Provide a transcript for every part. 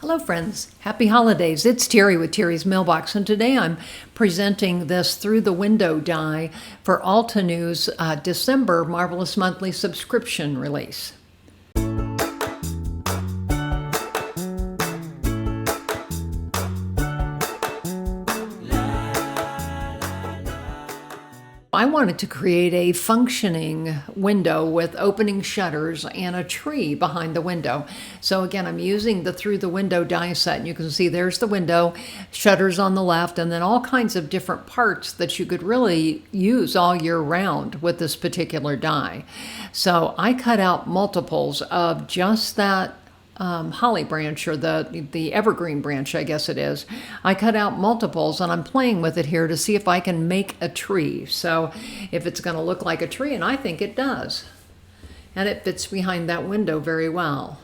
Hello friends, happy holidays. It's Terry with Terry's Mailbox, and today I'm presenting this through the window die for Altenew's December Marvelous Monthly subscription release. I wanted to create a functioning window with opening shutters and a tree behind the window. So again, I'm using the through the window die set, and you can see there's the window, shutters on the left, and then all kinds of different parts that you could really use all year round with this particular die. So I cut out multiples of just that holly branch, or the evergreen branch, I guess it is. I cut out multiples and I'm playing with it here to see if I can make a tree. So if it's going to look like a tree, and I think it does. And it fits behind that window very well.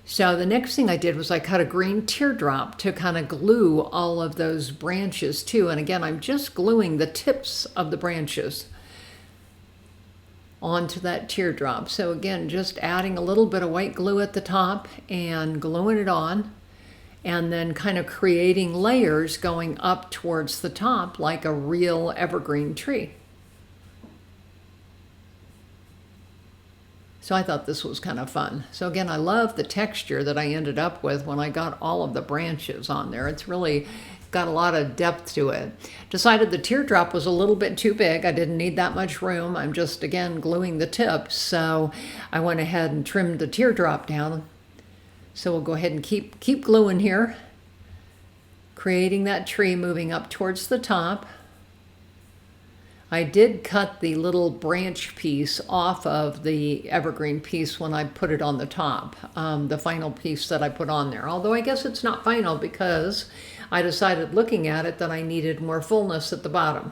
So the next thing I did was I cut a green teardrop to kind of glue all of those branches too. And again, I'm just gluing the tips of the branches onto that teardrop. So again, just adding a little bit of white glue at the top and gluing it on, and then kind of creating layers going up towards the top like a real evergreen tree. So I thought this was kind of fun. So again, I love the texture that I ended up with when I got all of the branches on there. It's really got a lot of depth to it. Decided the teardrop was a little bit too big. I didn't need that much room. I'm just, again, gluing the tips. So I went ahead and trimmed the teardrop down. So we'll go ahead and keep gluing here, creating that tree moving up towards the top. I did cut the little branch piece off of the evergreen piece when I put it on the top, the final piece that I put on there. Although I guess it's not final because I decided looking at it that I needed more fullness at the bottom.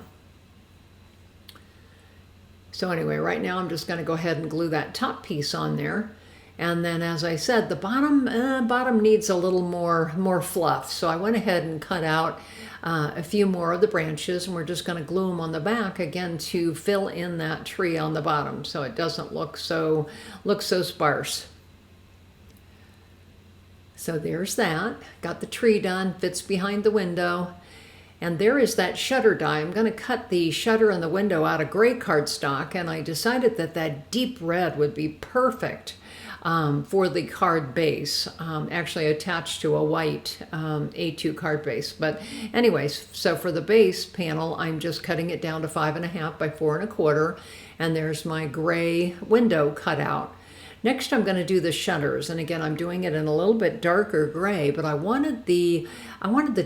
So anyway, right now I'm just going to go ahead and glue that top piece on there. And then, as I said, the bottom needs a little more fluff. So I went ahead and cut out a few more of the branches, and we're just going to glue them on the back again to fill in that tree on the bottom, so it doesn't look so sparse. So there's that. Got the tree done. Fits behind the window. And there is that shutter die. I'm going to cut the shutter and the window out of gray cardstock, and I decided that deep red would be perfect for the card base, actually attached to a white A2 card base. But anyways, so for the base panel, I'm just cutting it down to 5.5 by 4.25, and there's my gray window cut out. Next, I'm going to do the shutters, and again, I'm doing it in a little bit darker gray, but I wanted the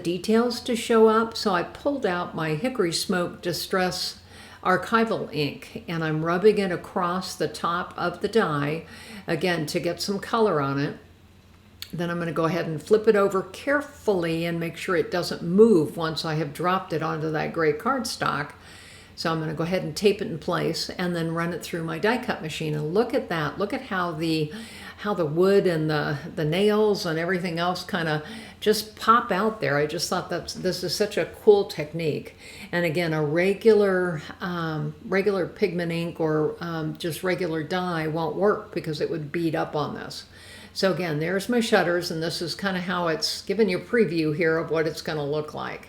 details to show up, so I pulled out my Hickory Smoke Distress archival ink, and I'm rubbing it across the top of the die, again, to get some color on it. Then I'm going to go ahead and flip it over carefully and make sure it doesn't move once I have dropped it onto that gray cardstock. So I'm going to go ahead and tape it in place and then run it through my die cut machine. And look at that. Look at how the wood and the nails and everything else kind of just pop out there. I just thought this is such a cool technique. And again, a regular pigment ink or just regular die won't work because it would bead up on this. So again, there's my shutters, and this is kind of how it's giving you a preview here of what it's going to look like.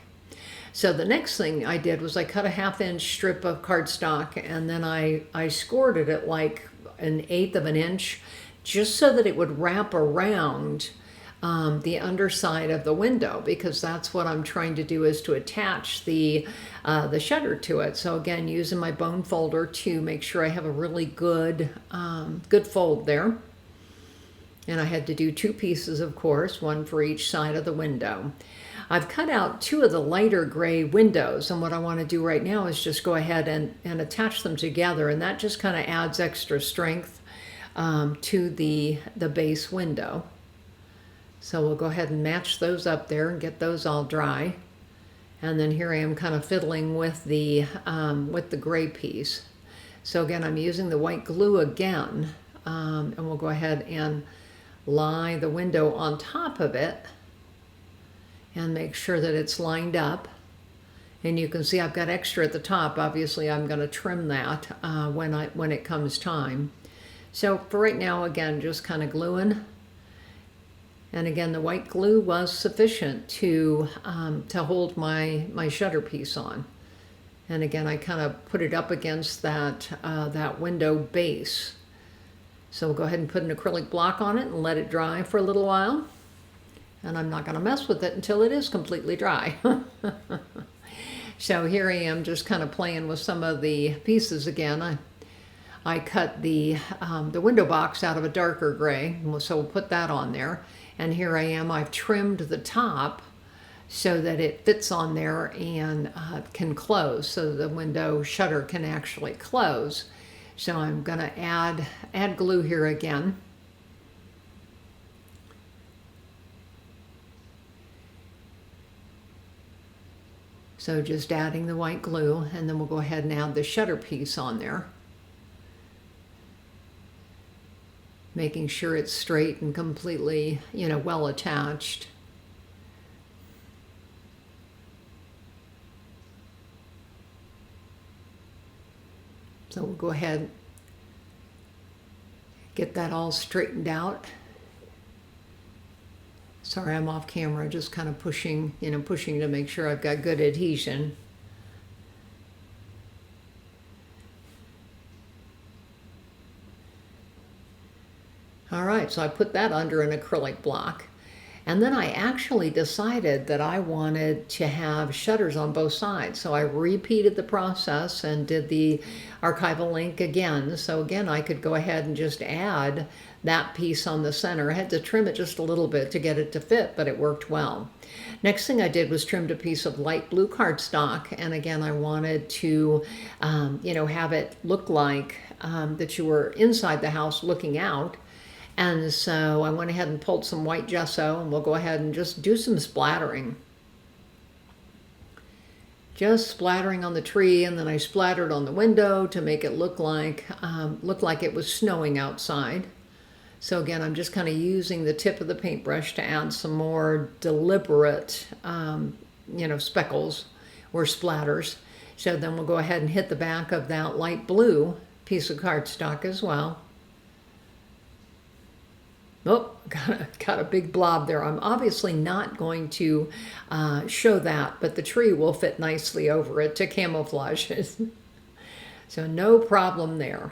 So the next thing I did was I cut a 1/2 inch strip of cardstock, and then I scored it at like 1/8 of an inch, just so that it would wrap around the underside of the window, because that's what I'm trying to do, is to attach the shutter to it. So again, using my bone folder to make sure I have a really good fold there. And I had to do 2 pieces, of course, one for each side of the window. I've cut out 2 of the lighter gray windows, and what I want to do right now is just go ahead and attach them together, and that just kind of adds extra strength to the base window. So we'll go ahead and match those up there and get those all dry. And then here I am kind of fiddling with the gray piece. So again, I'm using the white glue again, and we'll go ahead and lie the window on top of it and make sure that it's lined up. And you can see I've got extra at the top. Obviously, I'm going to trim that when it comes time. So for right now, again, just kind of gluing And again, the white glue was sufficient to hold my shutter piece on. And again, I kind of put it up against that window base. So we'll go ahead and put an acrylic block on it and let it dry for a little while. And I'm not going to mess with it until it is completely dry. So here I am just kind of playing with some of the pieces again. I cut the window box out of a darker gray, so we'll put that on there. And here I am, I've trimmed the top so that it fits on there and can close, so the window shutter can actually close. So I'm going to add glue here again. So just adding the white glue, and then we'll go ahead and add the shutter piece on there. Making sure it's straight and completely, well attached. So we'll go ahead, get that all straightened out. Sorry, I'm off camera, just kind of pushing to make sure I've got good adhesion. All right, so I put that under an acrylic block. And then I actually decided that I wanted to have shutters on both sides. So I repeated the process and did the archival link again. So again, I could go ahead and just add that piece on the center. I had to trim it just a little bit to get it to fit, but it worked well. Next thing I did was trimmed a piece of light blue cardstock. And again, I wanted to, have it look like that you were inside the house looking out. And so I went ahead and pulled some white gesso, and we'll go ahead and just do some splattering. Just splattering on the tree, and then I splattered on the window to make it look like it was snowing outside. So again, I'm just kind of using the tip of the paintbrush to add some more deliberate, speckles or splatters. So then we'll go ahead and hit the back of that light blue piece of cardstock as well. Oh, got a big blob there. I'm obviously not going to show that, but the tree will fit nicely over it to camouflage it. So no problem there.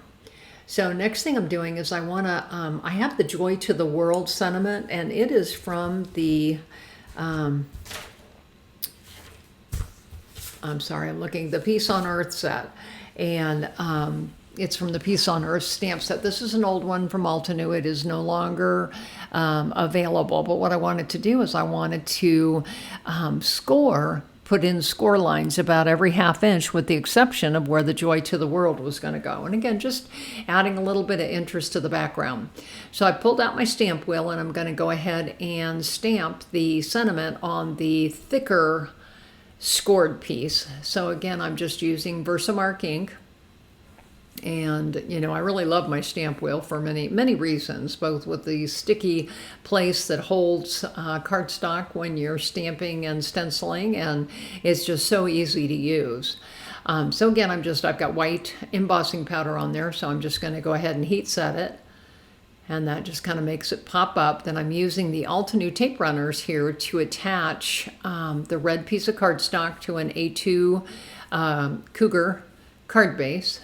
So next thing I'm doing is I have the Joy to the World sentiment, and it is from the, the Peace on Earth set. And it's from the Peace on Earth stamp set. This is an old one from Altenew. It is no longer available. But what I wanted to do is I wanted to put in score lines about every half inch, with the exception of where the Joy to the World was going to go. And again, just adding a little bit of interest to the background. So I pulled out my stamp wheel, and I'm going to go ahead and stamp the sentiment on the thicker scored piece. So again, I'm just using Versamark ink. And, I really love my stamp wheel for many, many reasons, both with the sticky place that holds cardstock when you're stamping and stenciling, and it's just so easy to use. So again, I've got white embossing powder on there, so I'm just going to go ahead and heat set it. And that just kind of makes it pop up. Then I'm using the Altenew tape runners here to attach the red piece of cardstock to an A2 Cougar card base.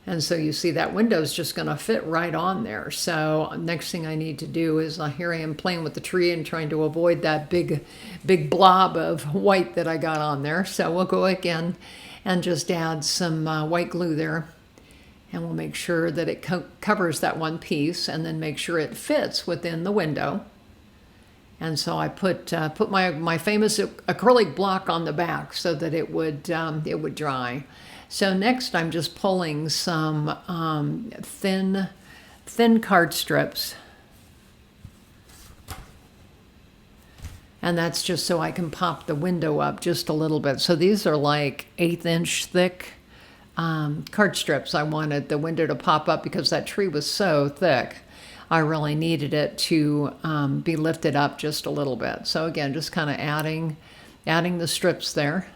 And so you see that window is just going to fit right on there. So next thing I need to do is here I am playing with the tree and trying to avoid that big blob of white that I got on there. So we'll go again and just add some white glue there. And we'll make sure that it covers that one piece, and then make sure it fits within the window. And so I put my famous acrylic block on the back so that it would dry. So next I'm just pulling some thin card strips. And that's just so I can pop the window up just a little bit. So these are like 1/8 inch thick card strips. I wanted the window to pop up because that tree was so thick. I really needed it to be lifted up just a little bit. So again, just kind of adding the strips there.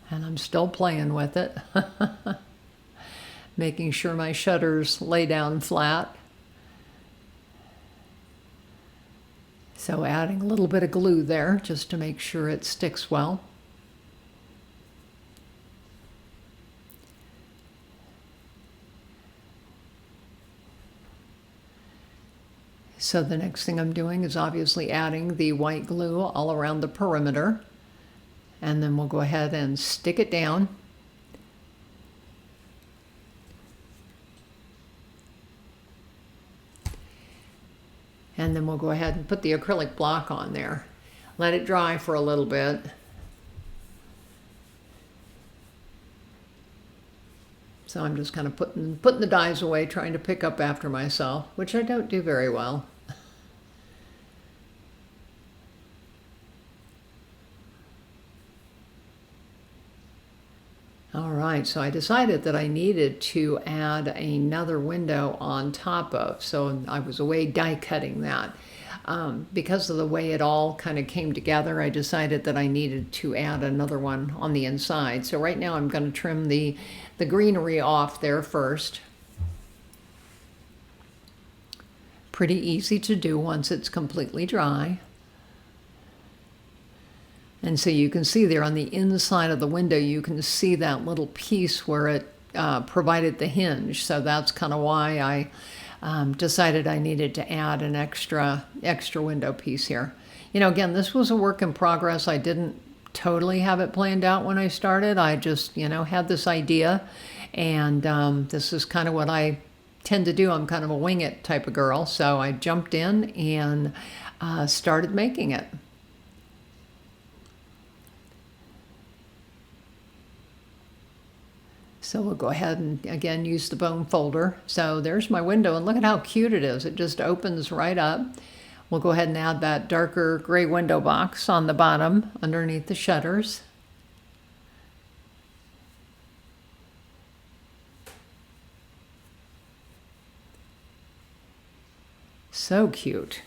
And I'm still playing with it. making sure my shutters lay down flat. So adding a little bit of glue there just to make sure it sticks well. So the next thing I'm doing is obviously adding the white glue all around the perimeter. And then we'll go ahead and stick it down. And then we'll go ahead and put the acrylic block on there. Let it dry for a little bit. So I'm just kind of putting the dyes away, trying to pick up after myself, which I don't do very well. All right, so I decided that I needed to add another window on top of, so I was away die cutting that. Because of the way it all kind of came together, I decided that I needed to add another one on the inside. So right now I'm going to trim the greenery off there first. Pretty easy to do once it's completely dry. And so you can see there on the inside of the window, you can see that little piece where it provided the hinge. So that's kind of why I decided I needed to add an extra window piece here. You know, again, this was a work in progress. I didn't totally have it planned out when I started. I just, you know, had this idea, and this is kind of what I tend to do. I'm kind of a wing it type of girl. So I jumped in and started making it. So we'll go ahead and again use the bone folder. So there's my window, and look at how cute it is. It just opens right up. We'll go ahead and add that darker gray window box on the bottom underneath the shutters. So cute.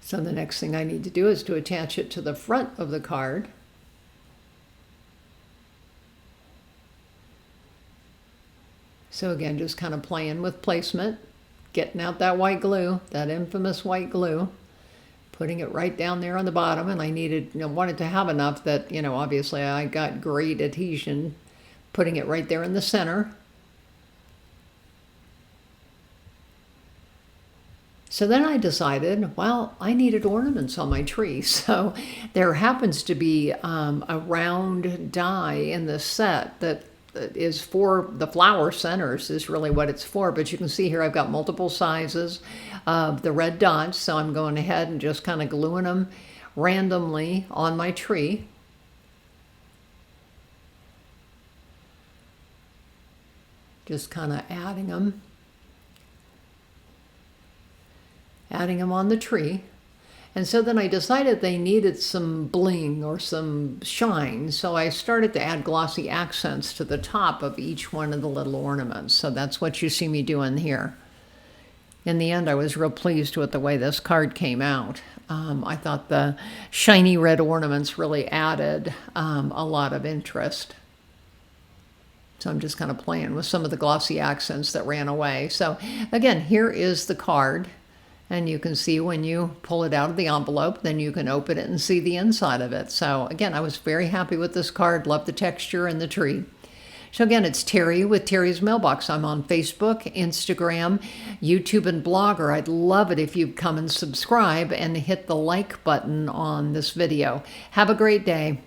So the next thing I need to do is to attach it to the front of the card. So again, just kind of playing with placement, getting out that white glue, that infamous white glue, putting it right down there on the bottom. And I needed, wanted to have enough that, obviously I got great adhesion, putting it right there in the center. So then I decided, well, I needed ornaments on my tree. So there happens to be a round die in the set that is for the flower centers, is really what it's for. But you can see here I've got multiple sizes of the red dots. So I'm going ahead and just kind of gluing them randomly on my tree. Just kind of adding them on the tree. And so then I decided they needed some bling or some shine. So I started to add glossy accents to the top of each one of the little ornaments. So that's what you see me doing here. In the end, I was real pleased with the way this card came out. I thought the shiny red ornaments really added a lot of interest. So I'm just kind of playing with some of the glossy accents that ran away. So again, here is the card. And you can see when you pull it out of the envelope, then you can open it and see the inside of it. So again, I was very happy with this card. Love the texture and the tree. So again, it's Terry with Terry's Mailbox. I'm on Facebook, Instagram, YouTube, and Blogger. I'd love it if you'd come and subscribe and hit the like button on this video. Have a great day.